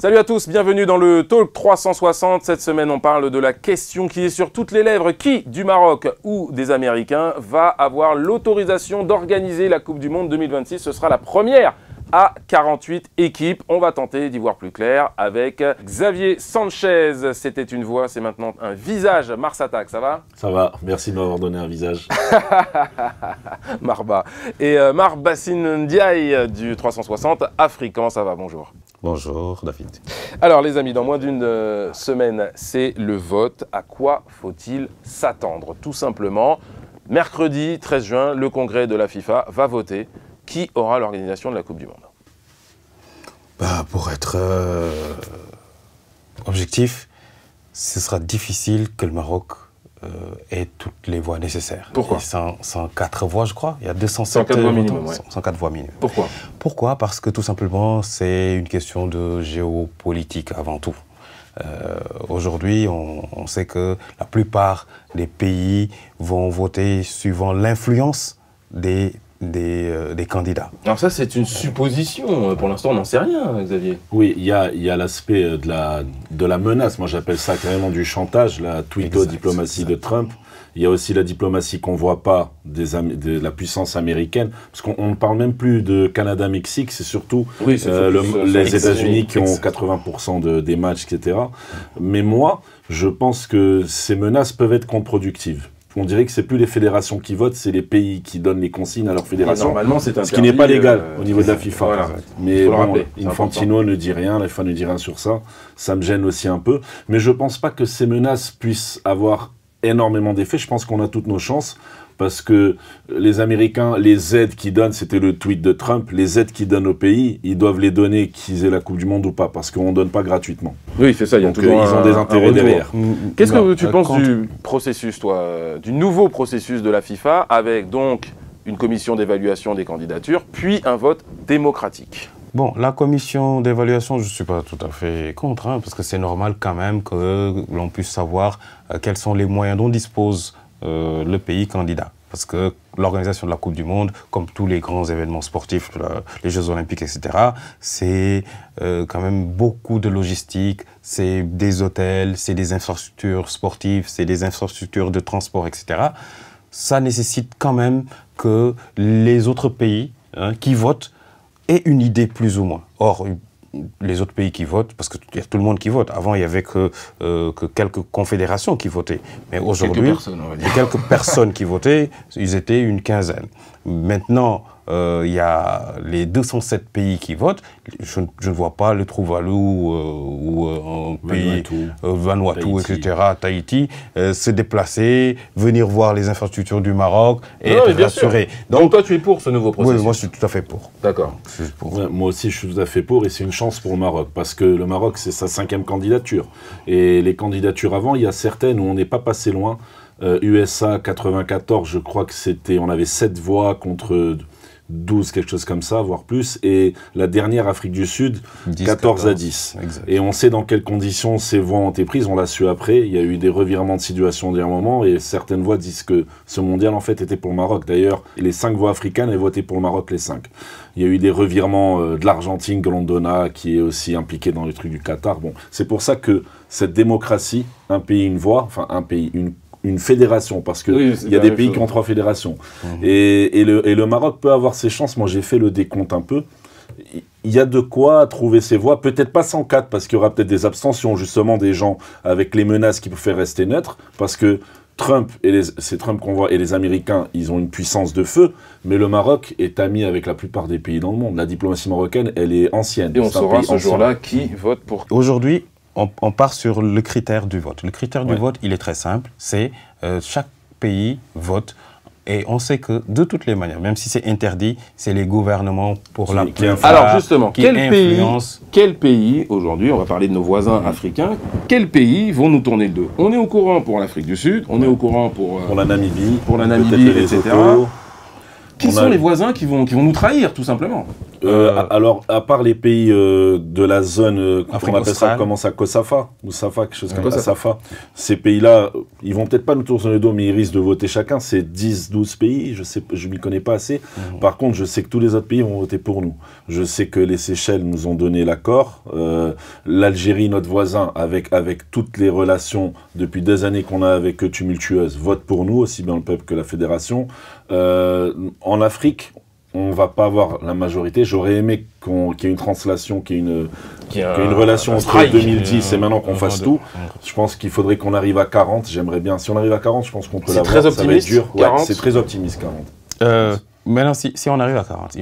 Salut à tous, bienvenue dans le Talk 360. Cette semaine, on parle de la question qui est sur toutes les lèvres. Qui, du Maroc ou des Américains, va avoir l'autorisation d'organiser la Coupe du Monde 2026? Ce sera la première à 48 équipes. On va tenter d'y voir plus clair avec Xavier Sanchez. C'était une voix, c'est maintenant un visage. Mars Attack, ça va? Ça va, merci de m'avoir donné un visage. Marba. Et Mar Bassine Ndiaye du 360 Africain, ça va? Bonjour. Bonjour David. Alors les amis, dans moins d'une semaine, c'est le vote. À quoi faut-il s'attendre? Tout simplement, mercredi 13 juin, le congrès de la FIFA va voter. Qui aura l'organisation de la Coupe du Monde? Pour être objectif, ce sera difficile que le Maroc ait toutes les voix nécessaires. Pourquoi? 104 voix, je crois. Il y a 207 104 voix minimum. Ouais. 104 voix minimum. Pourquoi? Pourquoi? Parce que tout simplement, c'est une question de géopolitique avant tout. Aujourd'hui, on sait que la plupart des pays vont voter suivant l'influence des candidats. Alors ça, c'est une supposition. Pour l'instant, on n'en sait rien, Xavier. Oui, il y a l'aspect de la menace. Moi, j'appelle ça carrément du chantage, la tweeto-diplomatie de Trump. Il y a aussi la diplomatie qu'on ne voit pas de la puissance américaine. Parce qu'on ne parle même plus de Canada-Mexique, c'est surtout les États-Unis qui ont 80% des matchs, etc. Mais moi, je pense que ces menaces peuvent être contre-productives. On dirait que c'est plus les fédérations qui votent, c'est les pays qui donnent les consignes à leurs fédérations. Normalement, c'est interdit, ce qui n'est pas légal au niveau de la FIFA. Voilà. Mais bon, Infantino ne dit rien, la FIFA ne dit rien sur ça. Ça me gêne aussi un peu. Mais je pense pas que ces menaces puissent avoir énormément d'effets. Je pense qu'on a toutes nos chances. Parce que les Américains, les aides qu'ils donnent, c'était le tweet de Trump, les aides qu'ils donnent aux pays, ils doivent les donner qu'ils aient la Coupe du Monde ou pas, parce qu'on ne donne pas gratuitement. Oui, c'est ça, il y a toujours ils ont des intérêts derrière. Qu'est-ce que tu penses du processus, toi, du nouveau processus de la FIFA, avec donc une commission d'évaluation des candidatures, puis un vote démocratique? Bon, la commission d'évaluation, je ne suis pas tout à fait contre, parce que c'est normal quand même que l'on puisse savoir quels sont les moyens dont dispose le pays candidat. Parce que l'organisation de la Coupe du Monde, comme tous les grands événements sportifs, les Jeux Olympiques, etc., c'est quand même beaucoup de logistique, c'est des hôtels, c'est des infrastructures sportives, c'est des infrastructures de transport, etc. Ça nécessite quand même que les autres pays qui votent aient une idée plus ou moins. Or, les autres pays qui votent, parce qu'il y a tout le monde qui vote. Avant, il n'y avait que quelques confédérations qui votaient. Mais aujourd'hui, il y a quelques personnes qui votaient, ils étaient une quinzaine. Maintenant, il y a les 207 pays qui votent. Je ne vois pas le Tuvalu ou un pays, Vanuatu, etc., Tahiti, se déplacer, venir voir les infrastructures du Maroc et être rassuré. Donc toi, tu es pour ce nouveau processus? Oui, moi je suis tout à fait pour. D'accord. Ouais, moi aussi, je suis tout à fait pour, et c'est une chance pour le Maroc, parce que le Maroc, c'est sa 5e candidature. Et les candidatures avant, il y a certaines où on n'est pas passé loin. USA 94, je crois que on avait 7 voix contre 12, quelque chose comme ça, voire plus, et la dernière, Afrique du Sud, 14 à 10. Exact. Et on sait dans quelles conditions ces voix ont été prises, on l'a su après, il y a eu des revirements de situation au dernier moment, et certaines voix disent que ce mondial, en fait, était pour le Maroc. D'ailleurs, les 5 voix africaines avaient voté pour le Maroc, les 5. Il y a eu des revirements de l'Argentine, que l'on donna, qui est aussi impliqué dans les trucs du Qatar. Bon, c'est pour ça que cette démocratie, un pays, une voix, enfin un pays, une fédération, parce que il y a des pays qui ont 3 fédérations. Et le Maroc peut avoir ses chances. Moi, j'ai fait le décompte un peu. Il y a de quoi trouver ses voix. Peut-être pas 104, parce qu'il y aura peut-être des abstentions, justement, des gens avec les menaces qui peuvent faire rester neutres, parce que Trump, c'est Trump qu'on voit, et les Américains, ils ont une puissance de feu, mais le Maroc est ami avec la plupart des pays dans le monde. La diplomatie marocaine, elle est ancienne. Et on saura ce jour-là qui vote pour... Aujourd'hui, on part sur le critère du vote. Le critère du vote, il est très simple. C'est chaque pays vote. Et on sait que de toutes les manières, même si c'est interdit, c'est les gouvernements pour la plupart. Alors justement, quel pays aujourd'hui, on va parler de nos voisins africains, quels pays vont nous tourner le dos? On est au courant pour l'Afrique du Sud, on est au courant pour la Namibie, etc. Qui sont les voisins qui vont nous trahir, tout simplement? Alors, à part les pays de la zone, on appelle ça, comment ça, COSAFA, ou SAFA, quelque chose comme ça, SAFA, ces pays-là, ils vont peut-être pas nous tourner le dos, mais ils risquent de voter chacun. C'est 10-12 pays, je m'y connais pas assez. Par contre, je sais que tous les autres pays vont voter pour nous. Je sais que les Seychelles nous ont donné l'accord. L'Algérie, notre voisin, avec toutes les relations depuis des années qu'on a avec eux tumultueuses, vote pour nous, aussi bien le peuple que la fédération. En Afrique, on va pas avoir la majorité. J'aurais aimé qu'il y ait une translation, qu'il y ait une relation entre 2010 et maintenant qu'on fasse tout. Je pense qu'il faudrait qu'on arrive à 40. J'aimerais bien. Si on arrive à 40, je pense qu'on peut l'avoir. C'est très optimiste. Ça va être dur. Ouais, c'est très optimiste, 40. Maintenant, si on arrive à 40,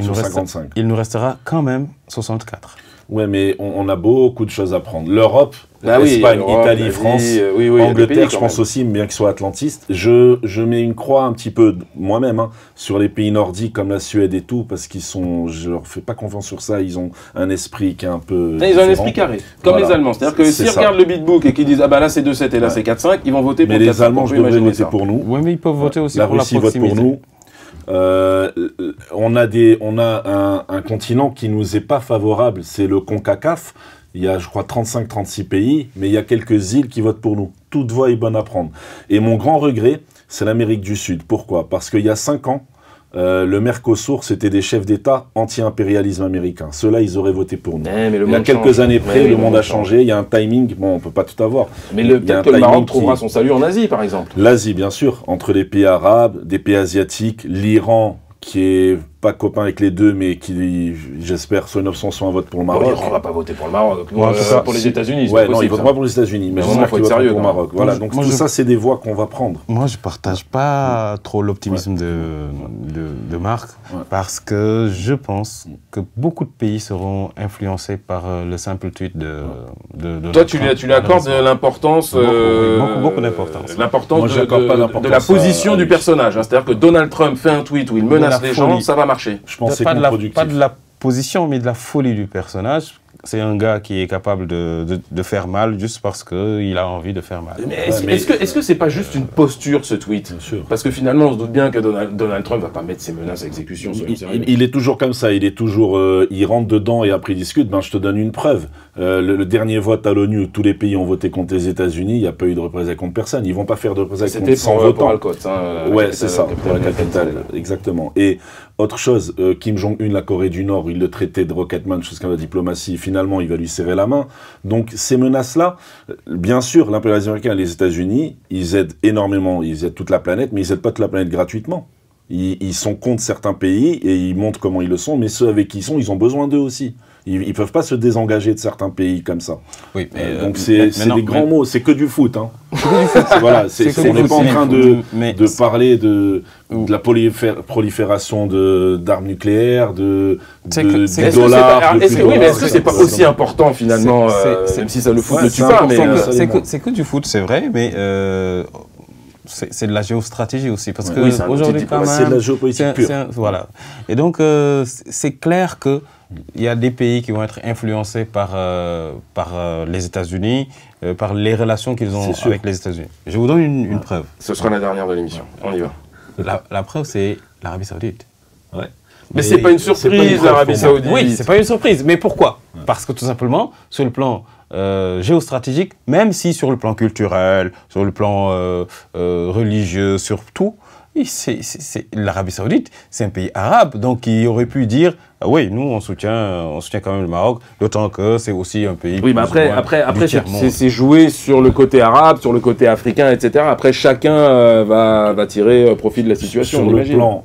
il nous restera quand même 64. Ouais, mais on a beaucoup de choses à prendre. L'Europe, Espagne, Italie, France, Angleterre, je pense aussi, bien qu'ils soient atlantistes. Je mets une croix un petit peu, moi-même, sur les pays nordiques comme la Suède et tout, parce qu'ils sont, je leur fais pas confiance sur ça, ils ont un esprit qui est un peu Ils ont un esprit carré, comme les Allemands. C'est-à-dire que s'ils regardent le beatbook et qu'ils disent « Ah bah là c'est 2-7 et là c'est 4-5 », ils vont voter pour 4-5. Mais les Allemands, je devrais voter pour nous. Oui, mais ils peuvent voter aussi la pour la Russie proximité. vote pour nous. On a un continent qui nous est pas favorable, c'est le CONCACAF. Il y a, je crois, 35-36 pays, mais il y a quelques îles qui votent pour nous. Toute voix est bonne à prendre. Et mon grand regret, c'est l'Amérique du Sud. Pourquoi? Parce qu'il y a 5 ans, le Mercosur, c'était des chefs d'État anti-impérialisme américain. Ceux-là, ils auraient voté pour nous. Il y a quelques années près, le monde a changé. Il y a un timing. Bon, on peut pas tout avoir. Mais peut-être que le Maroc trouvera son salut en Asie, par exemple. L'Asie, bien sûr. Entre les pays arabes, des pays asiatiques, l'Iran, qui est pas copain avec les deux, mais qui, j'espère, soit une option, soit un vote pour le Maroc. On va pas voter pour le Maroc. Pour les États-Unis. Ouais, non, il votera pour les États-Unis, mais j'espère qu'il votera pour le Maroc. Voilà, donc tout ça, c'est des voix qu'on va prendre. Moi, je partage pas trop l'optimisme de Marc, parce que je pense que beaucoup de pays seront influencés par le simple tweet de Toi, tu lui accordes l'importance. Beaucoup d'importance. L'importance de la position du personnage. C'est-à-dire que Donald Trump fait un tweet où il menace les gens, ça va marcher. Je pense que c'est contre-productif. Pas de la position, mais de la folie du personnage. C'est un gars qui est capable de faire mal juste parce qu'il a envie de faire mal. Mais est-ce que c'est pas juste une posture, ce tweet? Bien sûr. Parce que finalement, on se doute bien que Donald Trump va pas mettre ses menaces à exécution. Il est toujours comme ça. Il est toujours, il rentre dedans et après il discute. Ben, je te donne une preuve. Le dernier vote à l'ONU où tous les pays ont voté contre les États-Unis, il n'y a pas eu de représailles contre personne. Ils vont pas faire de représailles contre 100 votants. Ouais, c'est ça, pour la capitale, exactement. Et autre chose, Kim Jong-un, la Corée du Nord, il le traitait de Rocketman, chose comme la diplomatie. Finalement, il va lui serrer la main. Donc, ces menaces-là, bien sûr, l'impérialisme américain et les États-Unis, ils aident énormément, ils aident toute la planète, mais ils aident pas toute la planète gratuitement. Ils sont contre certains pays et ils montrent comment ils le sont, mais ceux avec qui ils sont, ils ont besoin d'eux aussi. Ils peuvent pas se désengager de certains pays comme ça. Oui, donc c'est des grands mots, c'est que du foot. Hein. Voilà, on n'est pas en train de parler de la prolifération d'armes nucléaires, du dollar. Est-ce que c'est pas aussi important finalement, même si ça le foot ne tue pas, c'est que du foot, c'est vrai, mais c'est de la géostratégie aussi, parce que aujourd'hui quand même, c'est de la géopolitique pure. Voilà. Et donc c'est clair que il y a des pays qui vont être influencés par les États-Unis, par les relations qu'ils ont avec les États-Unis. Je vous donne une preuve. Ce sera la dernière de l'émission. On y va. La preuve, c'est l'Arabie Saoudite. Ouais. Mais c'est pas une surprise, l'Arabie Saoudite. Oui, c'est pas une surprise. Mais pourquoi? Parce que tout simplement, sur le plan géostratégique, même si sur le plan culturel, sur le plan religieux, sur tout, l'Arabie Saoudite, c'est un pays arabe, donc il aurait pu dire ah oui, nous on soutient quand même le Maroc, d'autant que c'est aussi un pays. Oui, mais après c'est joué sur le côté arabe, sur le côté africain, etc. Après, chacun va tirer profit de la situation. Sur le plan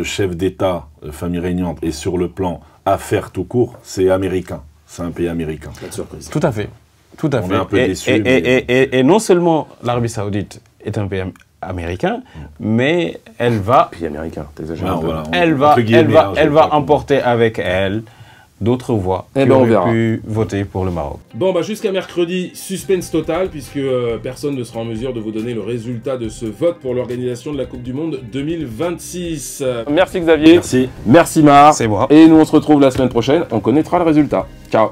chef d'État, famille régnante, et sur le plan affaires tout court, c'est américain. C'est un pays américain. Pas de surprise. Tout à fait. Tout à fait. On est un peu déçus. Et non seulement l'Arabie Saoudite est un pays américain, mais elle va... Pays américain, t'exagères. Voilà, elle va emporter avec elle d'autres voix qui auraient pu voter pour le Maroc. Bon, bah jusqu'à mercredi, suspense total, puisque personne ne sera en mesure de vous donner le résultat de ce vote pour l'organisation de la Coupe du Monde 2026. Merci Xavier. Merci. Merci Marc. C'est moi. Et nous on se retrouve la semaine prochaine, on connaîtra le résultat. Ciao.